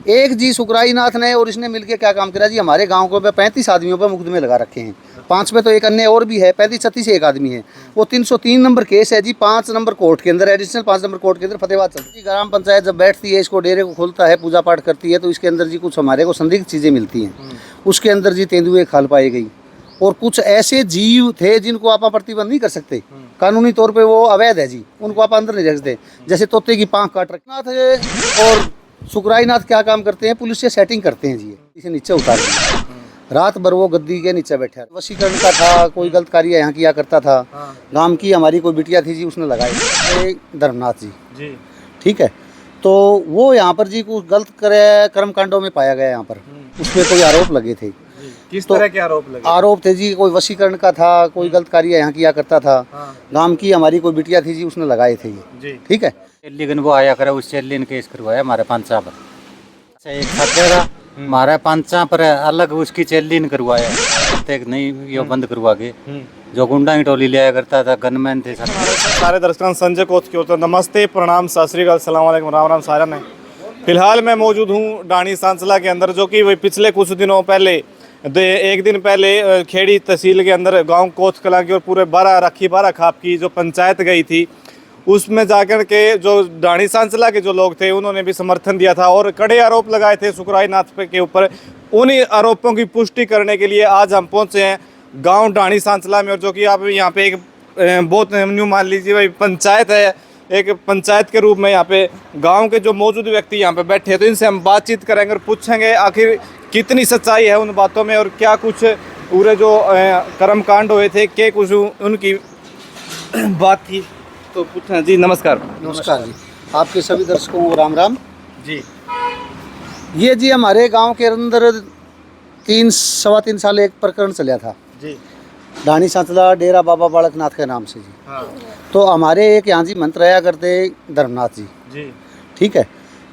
एक जी सुकराई नाथ ने और इसने मिलके क्या काम करा जी, हमारे गांव को 35 आदमियों पर मुकदमे लगा रखे हैं। 5 पे तो एक अन्य और भी है, 35-36 एक आदमी है। वो 303 नंबर केस है जी, 5 नंबर कोर्ट के अंदर, एडिशनल 5 नंबर कोर्ट के अंदर फतेहाबाद चलती है। ग्राम पंचायत जब बैठती है, इसको डेरे को खोलता है, पूजा पाठ करती है, तो इसके अंदर जी कुछ हमारे को संदिग्ध चीज़ें मिलती हैं। उसके अंदर जी तेंदुए खाल पाई गई और कुछ ऐसे जीव थे जिनको आप प्रतिबंध नहीं कर सकते, कानूनी तौर पे वो अवैध है जी, उनको आप अंदर नहीं रख सकते। जैसे तोते की पाँख काट रखी। और सुकराई नाथ क्या काम करते हैं, पुलिस से सेटिंग करते हैं जी, इसे नीचे उतार दिया। रात भर वो गद्दी के नीचे बैठा है। वशीकरण का था, कोई गलत कार्य यहाँ किया करता था। गांव की हमारी कोई बिटिया थी जी, उसने लगाई धर्मनाथ जी। ठीक है, तो वो यहाँ पर जी कुछ गलत कर्म कांडों में पाया गया। यहाँ पर उसमें कोई आरोप लगे थे। किस तरह के आरोप लगे? आरोप थे जी, कोई वशीकरण का था, कोई गलत कार्य यहाँ किया करता था। गांव की हमारी कोई बिटिया थी जी, उसने लगाए थे ये। ठीक है, लेकिन वो आया करे, उससे लेन केस करवाया हमारे पंचा पर। अच्छा, एक सत्या हमारे पंचा पर अलग उसकी चेलिन करवाया, नहीं ये बंद करवा के। जो गुंडा की टोली लिया करता था, गनमैन थे सारे दर्शकों, संजय कोच की ओर से नमस्ते, प्रणाम, सत श्री अकाल, अस्सलाम वालेकुम, राम राम सारा ने। फिलहाल मैं मौजूद हूँ डाणी सांसला के अंदर, जो कि वही पिछले कुछ दिनों पहले, एक दिन पहले खेड़ी तहसील के अंदर गांव कोच कला की और पूरे 12 खाप की जो पंचायत गई थी, उसमें जाकर के जो डाणी सांसला के जो लोग थे उन्होंने भी समर्थन दिया था और कड़े आरोप लगाए थे सुकराई नाथ के ऊपर। उन्हीं आरोपों की पुष्टि करने के लिए आज हम पहुंचे हैं गांव डाणी सांसला में। और जो कि आप यहाँ पे एक बहुत न्यू मान लीजिए भाई पंचायत है, एक पंचायत के रूप में यहाँ पे गांव के जो मौजूद व्यक्ति यहाँ पे बैठे हैं, तो इनसे हम बातचीत करेंगे और पूछेंगे आखिर कितनी सच्चाई है उन बातों में और क्या कुछ पूरे जो कर्मकांड हुए थे, क्या कुछ उनकी बात थी। तो पूछना जी। नमस्कार। नमस्कार जी, आपके सभी दर्शकों को राम राम जी। ये जी हमारे गांव के अंदर 3-सवा 3 साल एक प्रकरण चला था जी, डाणी सांसला डेरा बाबा बालकनाथ के नाम से जी। हाँ तो हमारे एक यहाँ जी मंत्र रहा करते धर्मनाथ जी। ठीक है,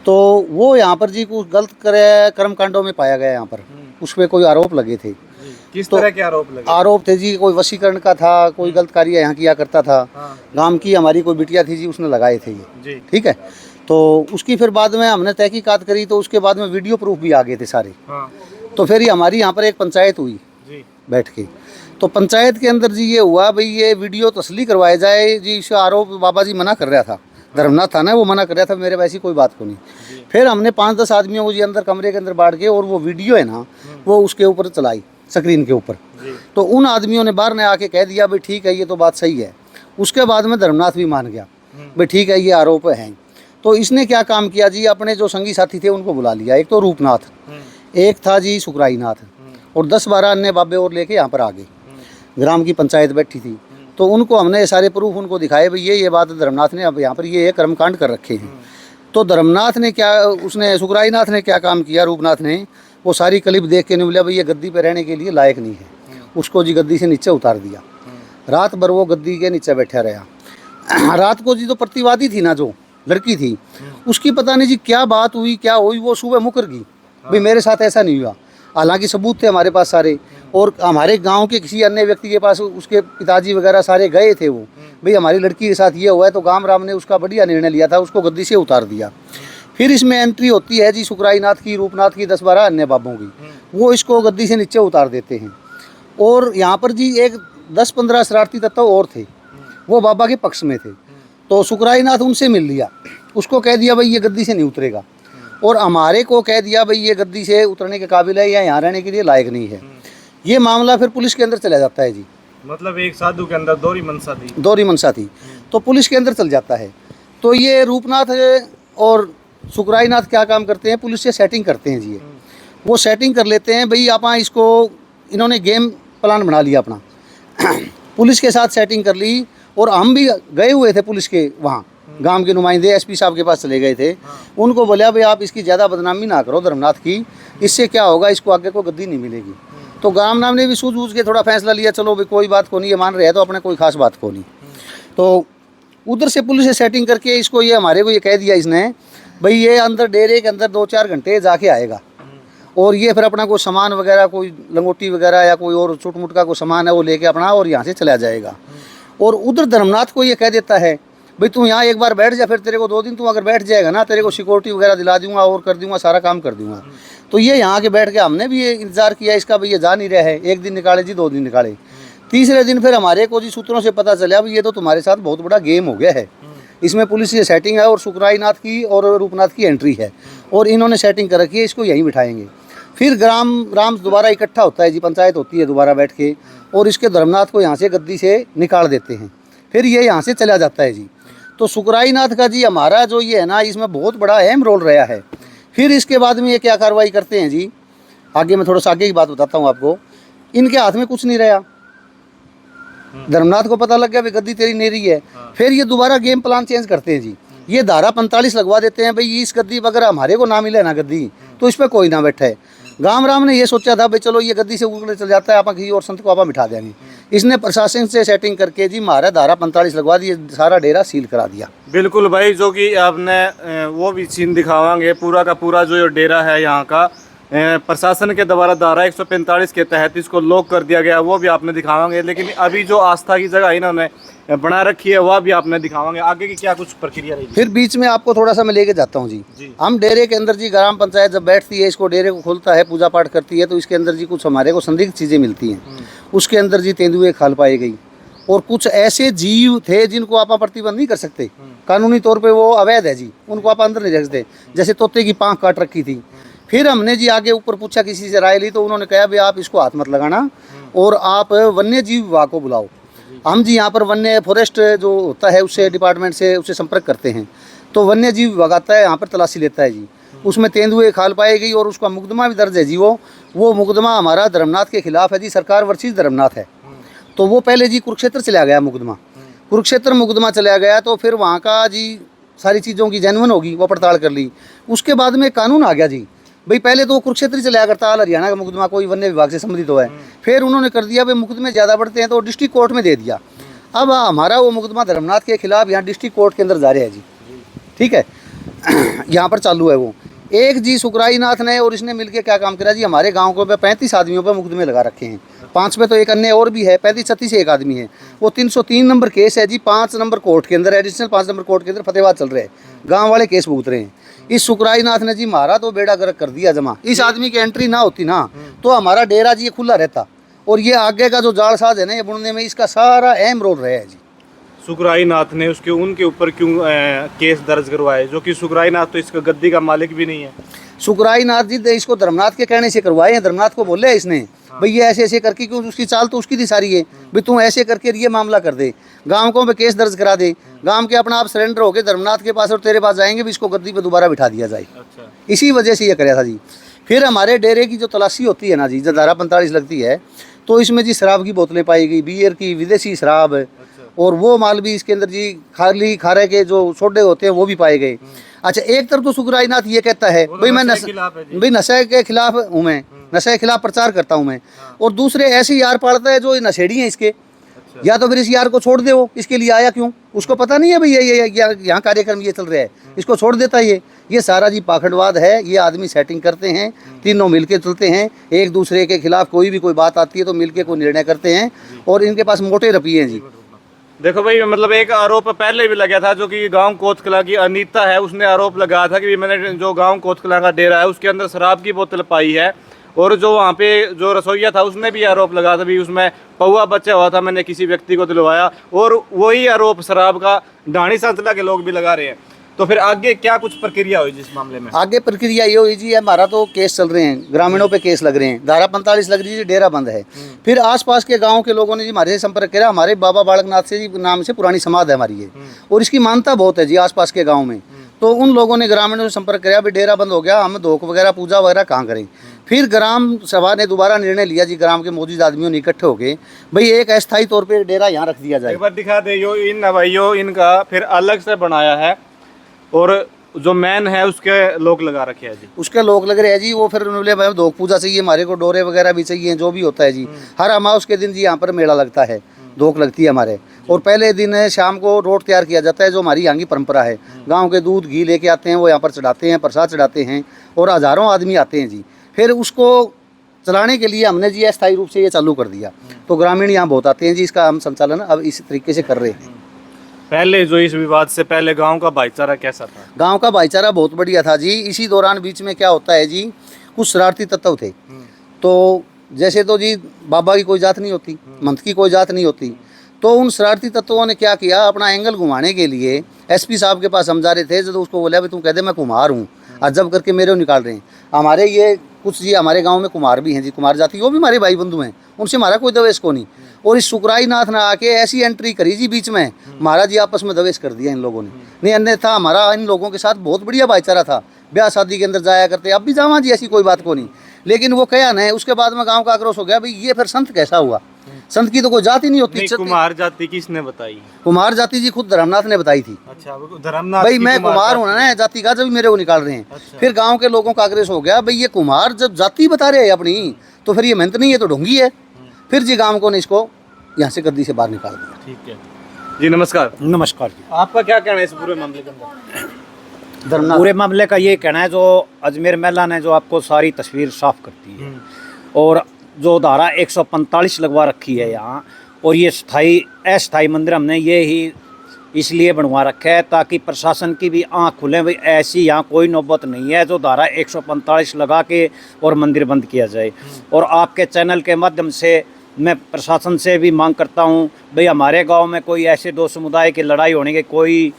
तो वो यहाँ पर जी कुछ गलत कर्म कांडों में पाया गया। यहाँ पर उस पर कोई आरोप लगे थे। किस तरह के आरोप लगे? आरोप थे जी, कोई वशीकरण का था, कोई गलत कार्य यहाँ किया करता था। गांव की हमारी कोई बिटिया थी जी, उसने लगाए थे ये। ठीक है, तो उसकी फिर बाद में हमने तहकीकात करी, तो उसके बाद में वीडियो प्रूफ भी आ गए थे सारे। तो फिर हमारी यहाँ पर एक पंचायत हुई बैठ के, तो पंचायत के अंदर जी ये हुआ भाई ये वीडियो तसली करवाया जाए जी। इसका आरोप बाबा जी मना कर रहा था, धर्मनाथ था ना, वो मना कर रहा था, मेरे वैसी कोई बात को नहीं। फिर हमने 5-10 आदमियों को जी अंदर कमरे के अंदर बांट के और वो वीडियो है ना, वो उसके ऊपर चलाई स्क्रीन के ऊपर। तो उन आदमियों ने बाहर ने आके कह दिया भाई ठीक है, ये तो बात सही है। उसके बाद में धर्मनाथ भी मान गया भाई ठीक है, ये आरोप हैं। तो इसने क्या काम किया जी, अपने जो संगी साथी थे उनको बुला लिया। एक तो रूपनाथ, एक था जी सुकराई नाथ, और 10-12 अन्य बाबे और लेके यहाँ पर आ गए। ग्राम की पंचायत बैठी थी, तो उनको हमने सारे प्रूफ उनको दिखाए भाई ये बात धर्मनाथ ने अब यहाँ पर ये कर्मकांड कर रखे हैं। तो धर्मनाथ ने क्या, उसने सुकराई नाथ ने क्या काम किया, रूपनाथ ने वो सारी क्लिप देख के नहीं बोला भाई ये गद्दी पे रहने के लिए लायक नहीं है, उसको जी गद्दी से नीचे उतार दिया। रात भर वो गद्दी के नीचे बैठा रहा। रात को जी तो प्रतिवादी थी ना, जो लड़की थी, उसकी पता नहीं जी क्या बात हुई, क्या हुई, वो सुबह मुकर गई भाई मेरे साथ ऐसा नहीं हुआ। हालांकि सबूत थे हमारे पास सारे, और हमारे गांव के किसी अन्य व्यक्ति के पास उसके पिताजी वगैरह सारे गए थे, वो भाई हमारी लड़की के साथ ये हुआ है। तो गांव राम ने उसका बढ़िया निर्णय लिया था, उसको गद्दी से उतार दिया। फिर इसमें एंट्री होती है जी सुकराई नाथ की, रूपनाथ की, 10-12 अन्य बाबों की, वो इसको गद्दी से नीचे उतार देते हैं। और यहाँ पर जी एक 10-15 शरारती तत्व और थे, वो बाबा के पक्ष में थे। तो सुकराई नाथ उनसे मिल लिया, उसको कह दिया भाई ये गद्दी से नहीं उतरेगा, और हमारे को कह दिया भाई ये गद्दी से उतरने के काबिल है या यहाँ रहने के लिए लायक नहीं है। ये मामला फिर पुलिस के अंदर चला जाता है जी। मतलब एक साधु के अंदर दोहरी मंशा थी, तो पुलिस के अंदर चल जाता है। तो ये रूपनाथ और सुकराई नाथ क्या काम करते हैं, पुलिस से सेटिंग करते हैं जी। वो सेटिंग कर लेते हैं भाई आप इसको, इन्होंने गेम प्लान बना लिया अपना, पुलिस के साथ सेटिंग कर ली। और हम भी गए हुए थे पुलिस के वहाँ, गांव के नुमाइंदे एसपी साहब के पास चले गए थे। उनको बोला भाई आप इसकी ज़्यादा बदनामी ना करो धर्मनाथ की, इससे क्या होगा, इसको आगे को गद्दी नहीं मिलेगी। तो गांव नाम ने भी सूझ के थोड़ा फैसला लिया, चलो भाई कोई बात को नहीं, ये मान रहे हैं तो अपने कोई खास बात को नहीं। तो उधर से पुलिस से सेटिंग करके इसको ये हमारे को ये कह दिया इसने भाई ये अंदर डेरे के अंदर 2-4 घंटे जाके आएगा, और ये फिर अपना कोई सामान वगैरह, कोई लंगोटी वगैरह या कोई और छोट मोट का कोई सामान है वो लेके अपना और यहाँ से चला जाएगा। और उधर धर्मनाथ को ये कह देता है भाई तू यहाँ एक बार बैठ जा, फिर तेरे को 2 दिन तू अगर बैठ जाएगा ना, तेरे को सिक्योरिटी वगैरह दिला दूंगा और कर दूंगा, सारा काम कर दूंगा। तो ये यहाँ के बैठ के हमने भी ये इंतजार किया इसका, भाई ये जा नहीं रहा है। 1 दिन निकाले जी, 2 दिन निकाले, तीसरे दिन फिर हमारे को जी सूत्रों से पता चला भाई ये तो तुम्हारे साथ बहुत बड़ा गेम हो गया है, इसमें पुलिस की सेटिंग है और सुकराईनाथ की और रूपनाथ की एंट्री है और इन्होंने सेटिंग कर रखी है, इसको यहीं बिठाएंगे। फिर राम दोबारा इकट्ठा होता है जी, पंचायत होती है दोबारा बैठ के, और इसके धर्मनाथ को यहाँ से गद्दी से निकाल देते हैं, फिर ये यहाँ से चला जाता है जी। तो सुकराईनाथ का जी हमारा जो ये है ना, इसमें बहुत बड़ा अहम रोल रहा है। फिर इसके बाद में ये क्या कार्रवाई करते हैं जी, आगे मैं थोड़ा सा आगे की बात बताता हूँ आपको। इनके हाथ में कुछ नहीं रहा, धर्मनाथ को पता लग गया भाई गद्दी तेरी नहीं रही है, फिर ये दोबारा गेम प्लान चेंज करते हैं जी। ये धारा 45 लगवा देते हैं, भाई इस गद्दी पर अगर हमारे को ना मिले ना गद्दी तो इस पर कोई ना बैठे। गाम राम ने ये सोचा था भाई चलो ये गद्दी से ऊपर चल जाता है, आप किसी और संत को आप बिठा देंगे। इसने प्रशासन से सेटिंग करके जी मारा धारा 45 लगवा दी, सारा डेरा सील करा दिया। बिल्कुल भाई, जो कि आपने वो भी सीन दिखावांगे, पूरा का पूरा जो डेरा है यहाँ का प्रशासन के द्वारा धारा 145 के तहत इसको लॉक कर दिया गया, वो भी आपने दिखावांगे। लेकिन अभी जो आस्था की जगह इन्होंने बना रखी है वह भी आपने दिखावांगे। आगे की क्या कुछ प्रक्रिया रही? फिर बीच में आपको थोड़ा सा मैं लेके जाता हूँ जी। हम डेरे के अंदर जी ग्राम पंचायत जब बैठती है, इसको डेरे को खोलता है, पूजा पाठ करती है, तो इसके अंदर जी कुछ हमारे को संदिग्ध चीज़ें मिलती हैं। उसके अंदर जी तेंदुए खाल पाई गई और कुछ ऐसे जीव थे जिनको आप प्रतिबंध नहीं कर सकते, कानूनी तौर पे वो अवैध है जी, उनको आप अंदर नहीं रख सकते। जैसे तोते की पाँख काट रखी थी। फिर हमने जी आगे ऊपर पूछा, किसी से राय ली, तो उन्होंने कहा भाई आप इसको हाथ मत लगाना और आप वन्य जीव विभाग को बुलाओ। हम जी यहाँ पर वन्य फॉरेस्ट जो होता है उससे डिपार्टमेंट से उससे संपर्क करते हैं, तो वन्य जीव विभाग आता है यहाँ पर तलाशी लेता है जी। उसमें तेंदुए खाल पाई गई और उसका मुकदमा भी दर्ज है जी। वो मुकदमा हमारा धर्मनाथ के खिलाफ है जी, सरकार वर्सेस धर्मनाथ है। तो वो पहले जी कुरुक्षेत्र चला गया मुकदमा, कुरुक्षेत्र मुकदमा चला गया, तो फिर वहाँ का जी सारी चीज़ों की जेन्युइन होगी, वो पड़ताल कर ली। उसके बाद में कानून आ गया जी, भाई पहले तो कुरुक्षेत्र ही चलाया करता हरियाणा का मुकदमा, कोई वन्य विभाग से संबंधित हो है। फिर उन्होंने कर दिया भाई मुकदमे ज़्यादा बढ़ते हैं तो डिस्ट्रिक्ट कोर्ट में दे दिया। अब हमारा वो मुकदमा धर्मनाथ के खिलाफ यहाँ डिस्ट्रिक्ट कोर्ट के अंदर जा रहा है जी, ठीक है। यहाँ पर चालू है वो एक जी सुकराईनाथ ने और इसने मिलके क्या काम करा जी, हमारे गाँव को 35 आदमियों पर मुकदमे लगा रखे हैं। 5 पे तो एक अन्य और भी है, 35-36 एक आदमी है। वो 303 नंबर केस है जी, 5 नंबर कोर्ट के अंदर, एडिशनल 5 नंबर कोर्ट के अंदर फतेहाबाद चल रहे हैं, गांव वाले केस भुगत रहे हैं। इस सुकराईनाथ ने जी मारा तो बेड़ा गर्क कर दिया जमा। इस आदमी की एंट्री ना होती ना तो हमारा डेरा जी खुला रहता, और ये आगे का जो जालसाज है ना ये बुनने में इसका सारा अहम रोल रहा है जी। सुकराईनाथ ने उनके ऊपर क्यों केस दर्ज करवाए, जो कि सुकराईनाथ तो इसका गद्दी का मालिक भी नहीं है। सुकराईनाथ जी इसको धर्मनाथ के कहने से करवाए हैं, धर्मनाथ को बोले इसने भाई ये ऐसे ऐसे करके, क्यों उसकी चाल तो उसकी थी सारी है, भाई तू ऐसे करके ये मामला कर दे, गांव को में केस दर्ज करा दे, गांव के अपना आप सरेंडर होके धर्मनाथ के पास और तेरे पास जाएंगे भी इसको गद्दी पे दोबारा बिठा दिया जाए। अच्छा। इसी वजह से ये कराया था जी। फिर हमारे डेरे की जो तलाशी होती है ना जी, जब धारा 45 लगती है तो इसमें जी शराब की बोतलें पाई गई, बियर की, विदेशी शराब, और वो माल भी इसके अंदर जी खाली खारे के जो सोडे होते हैं वो भी पाए गए। अच्छा, एक तरफ तो सुकराईनाथ ये कहता है भाई मैं नशे के खिलाफ हूँ, मैं नशे के खिलाफ प्रचार करता हूँ मैं, और दूसरे ऐसे यार पालता है जो नशेड़ी हैं इसके। या तो फिर इस यार को छोड़ दे, वो इसके लिए आया क्यों, उसको पता नहीं है भाई ये यहाँ कार्यक्रम ये चल रहा है, इसको छोड़ देता है। ये सारा जी पाखंडवाद है। ये आदमी सेटिंग करते हैं, तीनों मिलके चलते हैं, एक दूसरे के खिलाफ कोई भी कोई बात आती है तो मिलके कोई निर्णय करते हैं, और इनके पास मोटे रपिए हैं जी। देखो भाई, मतलब एक आरोप पहले भी लगा था, जो कि गांव कोतकला की अनीता है, उसने आरोप लगाया था कि मैंने जो गांव कोतकला का डेरा है उसके अंदर शराब की बोतल पाई है। और जो वहाँ पे जो रसोईया था उसने भी आरोप लगाया था भी उसमें पौवा बचा हुआ था, मैंने किसी व्यक्ति को दिलवाया, और वही आरोप शराब का ढाणी सांचला के लोग भी लगा रहे हैं। तो फिर आगे क्या कुछ प्रक्रिया हुई जिस मामले में? आगे प्रक्रिया ये हुई जी, हमारा तो केस चल रहे हैं, ग्रामीणों पे केस लग रहे हैं, धारा 45 लग रही है, डेरा बंद है। फिर आसपास के गांव के लोगों ने जी हमारे से संपर्क किया। हमारे बाबा बालकनाथ से जी नाम से पुरानी समाध है हमारी ये, और इसकी मान्यता बहुत है जी आसपास के गाँव में। तो उन लोगों ने ग्रामीणों से संपर्क किया, भाई डेरा बंद हो गया, हम धोख वगैरह पूजा वगैरह कहाँ करें। फिर ग्राम सभा ने दोबारा निर्णय लिया जी, ग्राम के मौजूद आदमियों ने इकट्ठे हो गए, भाई एक अस्थायी तौर पे डेरा यहाँ रख दिया जाए। एक बार दिखा दे यो इन भाइयों, इनका फिर अलग से बनाया है, और जो मैन है उसके लोग लगा रखे हैं जी, उसके लोग लग रहे हैं जी। वो फिर उन्होंने भाई धोख पूजा चाहिए, हमारे को डोरे वगैरह भी चाहिए, जो भी होता है जी। हर अमावस के दिन जी यहाँ पर मेला लगता है, धोख लगती है हमारे, और पहले दिन शाम को रोट तैयार किया जाता है, जो हमारी यहाँ की परंपरा है। गांव के दूध घी लेके आते हैं, वो यहाँ पर चढ़ाते हैं, प्रसाद चढ़ाते हैं, और हज़ारों आदमी आते हैं जी। फिर उसको चलाने के लिए हमने जी अस्थायी रूप से ये चालू कर दिया, तो ग्रामीण यहाँ बहुत आते हैं जी। इसका हम संचालन अब इस तरीके से कर रहे हैं। पहले जो इस विवाद से पहले गांव का भाईचारा कैसा था? गांव का भाईचारा बहुत बढ़िया था जी। इसी दौरान बीच में क्या होता है जी, कुछ शरारती तत्व थे। तो जैसे तो जी बाबा की कोई जात नहीं होती, मंथ की कोई जात नहीं होती, तो उन शरारती तत्वों ने क्या किया, अपना एंगल घुमाने के लिए एसपी साहब के पास हम जा रहे थे, जब उसको बोला भाई तुम कह दे मैं कुम्हार हूँ, अजब करके मेरे को निकाल रहे हैं। हमारे ये कुछ जी हमारे गांव में कुमार भी हैं जी, कुमार जाति, वो भी हमारे भाई बंधु हैं, उनसे हमारा कोई दवेश को नहीं। और इस सुकराई नाथ ने आके ऐसी एंट्री करी जी बीच में, महाराज जी आपस में दवेश कर दिया इन लोगों ने। नहीं अन्यथा हमारा इन लोगों के साथ बहुत बढ़िया भाईचारा था, ब्याह शादी के अंदर जाया करते, अब भी जावा जी, ऐसी कोई बात को नहीं। लेकिन वो कहा नहीं, उसके बाद में गांव का आक्रोश हो गया, भाई ये फिर संत कैसा हुआ, संत की तो कोई जाति नहीं होती। कुमार जाति किसने बताई? कुमार जाति जी खुद धर्मनाथ ने बताई थी। अच्छा, वो धर्मनाथ भाई की मैं कुमार हूँ ना जाति का, जब मेरे को निकाल रहे हैं। अच्छा। फिर गांव के लोगों का आक्रोश हो गया, भाई ये कुमार जब जाति बता रहे हैं अपनी, तो फिर ये मेहनत नहीं है तो ढोंगी है। फिर जी गांव को ने इसको यहाँ से गद्दी से बाहर निकाल दिया। ठीक है जी, नमस्कार। नमस्कार जी। आपका क्या कहना है इस पूरे मामले के अंदर? धर्मनाथ पूरे मामले का ये कहना है, जो अजमेर मेला ने जो आपको सारी तस्वीर साफ करती है, और जो धारा 145 लगवा रखी है यहाँ, और ये अस्थाई मंदिर हमने ये ही इसलिए बनवा रखा है ताकि प्रशासन की भी आँख खुले, भाई ऐसी यहाँ कोई नौबत नहीं है जो धारा 145 लगा के और मंदिर बंद किया जाए। और आपके चैनल के माध्यम से मैं प्रशासन से भी मांग करता हूँ, भाई हमारे गांव में कोई ऐसे दो समुदाय की लड़ाई होने के कोई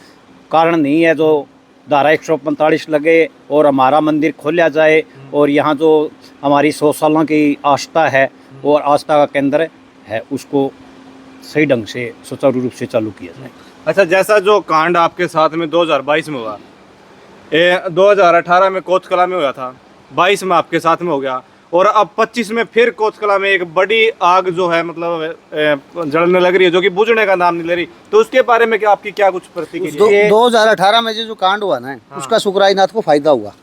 कारण नहीं है जो धारा 145 लगे और हमारा मंदिर खोला जाए, और यहाँ जो हमारी 100 सालों की आस्था है और आस्था का केंद्र है उसको सही ढंग से सुचारू रूप से चालू किया जाए। अच्छा, जैसा जो कांड आपके साथ में 2022 में हुआ, 2018 में कोचकला में हुआ था, 22 में आपके साथ में हो गया, और अब 25 में फिर कोचकला में एक बड़ी आग जो है मतलब जलने लग रही है, जो कि बुझने का नाम नहीं ले रही, तो उसके बारे में क्या आपकी क्या कुछ प्रतिक्रिया? 2018 में जो कांड हुआ ना, उसका सुकराई नाथ को फायदा हुआ।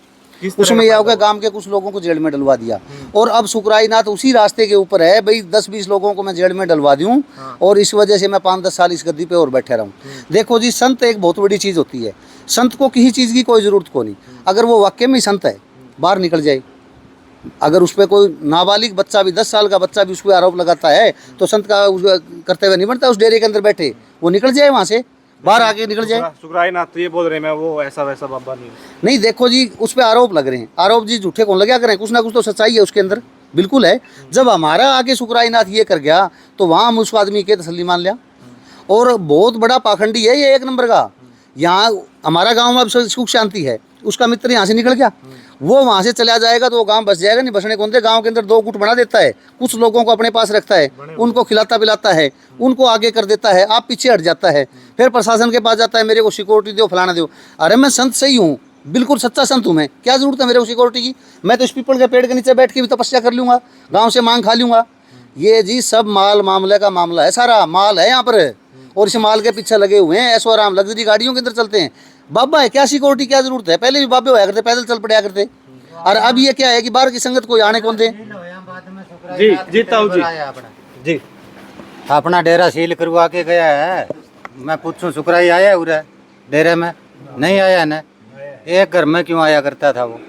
उसमें यह होगा गांव के कुछ लोगों को जेल में डलवा दिया, और अब सुकराई नाथ उसी रास्ते के ऊपर है, भाई 10-20 लोगों को मैं जेल में डलवा दूं, और इस वजह से मैं 5-10 साल इस गद्दी पे और बैठे रहूं। देखो जी, संत एक बहुत बड़ी चीज़ होती है। संत को किसी चीज़ की कोई ज़रूरत को नहीं, अगर वो वाकई में संत है बाहर निकल जाए। अगर उस पर कोई नाबालिग बच्चा भी, 10 साल का बच्चा भी उस पर आरोप लगाता है, तो संत का करते हुए नहीं बनता, उस डेरे के अंदर बैठे वो निकल जाए, वहाँ से बाहर आके निकल जाए। सुकराई नाथ तो ये बोल रहे हैं मैं वो ऐसा वैसा बाबा नहीं। देखो जी, उस पर आरोप लग रहे हैं, आरोप जी झूठे कौन लगा करें, कुछ ना कुछ तो सच्चाई है उसके अंदर, बिल्कुल है। जब हमारा आगे सुकराई नाथ ये कर गया, तो वहाँ हम उस आदमी के तसल्ली मान लिया। और बहुत बड़ा पाखंडी है ये, 1 नंबर का। यहाँ हमारा गाँव में अब सुख शांति है, उसका मित्र यहाँ से निकल गया, वो वहाँ से चला जाएगा तो वो गांव बस जाएगा नहीं, बसने कौन दे। गांव के अंदर 2 गुट बना देता है, कुछ लोगों को अपने पास रखता है, उनको खिलाता पिलाता है, उनको आगे कर देता है, आप पीछे हट जाता है, फिर प्रशासन के पास जाता है, मेरे को सिक्योरिटी दो, फलाना दो। अरे मैं संत सही हूँ, बिल्कुल सच्चा संत हूँ मैं, क्या जरूरत है मेरे को सिक्योरिटी की? मैं तो इस पीपल के पेड़ के नीचे बैठ के भी तपस्या कर लूँगा, गाँव से मांग खा लूँगा। ये जी सब मामले का मामला है, सारा माल है यहाँ पर, और इस माल के पीछे लगे हुए हैं, ऐसो आराम लग्जरी गाड़ियों के अंदर चलते हैं। बाबा है क्या सिक्योरिटी, क्या जरूरत है? पहले भी बाबे होया करते, पैदल चल पड़ा करते, और अब ये क्या है कि बाहर की संगत कोई आने कौन दे। जी जी ताऊ जी जी अपना डेरा सील करवा के गया है। मैं पूछूं सुकराई आया उरे डेरे में? नहीं आया ना। एक घर में क्यों आया करता था वो?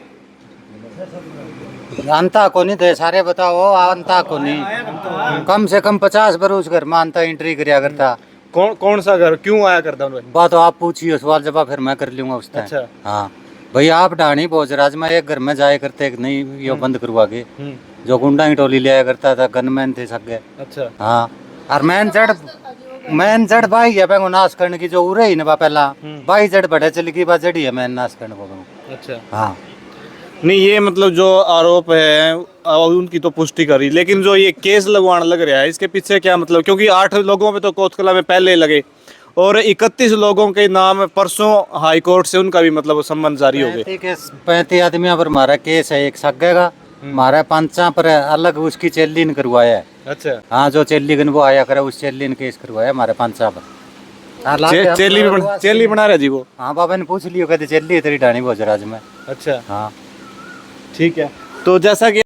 अंता को नहीं थे सारे, बताओ अंता को नहीं। कम से कम 50 बार उस घर में अंता एंट्री कराया करता। कौन सा घर, क्यों आया करता हूँ? बात तो आप पूछिए, सवाल जवाब फिर मैं कर लूंगा उस टाइम। अच्छा। हाँ भाई, आप ढाणी भोजराज में एक घर में जाया करते, एक नहीं ये बंद करवा के, जो गुंडा की टोली लिया करता था, गनमैन थे सगे। अच्छा। हाँ, और मैन जड़ भाई है बेंगो नाश करने की, जो उरे ही ना पहला भाई जड़ बढ़े चली की बात जड़ी है मैन नाश करने को। अच्छा। हाँ नहीं, ये मतलब जो आरोप है उनकी तो पुष्टि करी, लेकिन जो ये केस लगवाना लग रहा है इसके पीछे क्या मतलब? क्योंकि 8 लोगों पे तो कोतकला में पहले लगे, और 31 लोगों के नाम परसों हाई कोर्ट से उनका भी मतलब संबंध जारी हो गए। 35 आदमियों पर हमारा केस है, एक सगे का हमारा 5 पर अलग उसकी चेल्ली ने करवाया है। अच्छा। हाँ, जो चेल्ली गन वो आया करे उस चेल्ली ने केस करवाया हमारे 5 पर। चेली बना रहे जी वो? हाँ, बाबा ने पूछ लियो, कहते चेल्ली है तेरी ढाणी भोजराज में। अच्छा। हाँ ठीक है, तो जैसा कि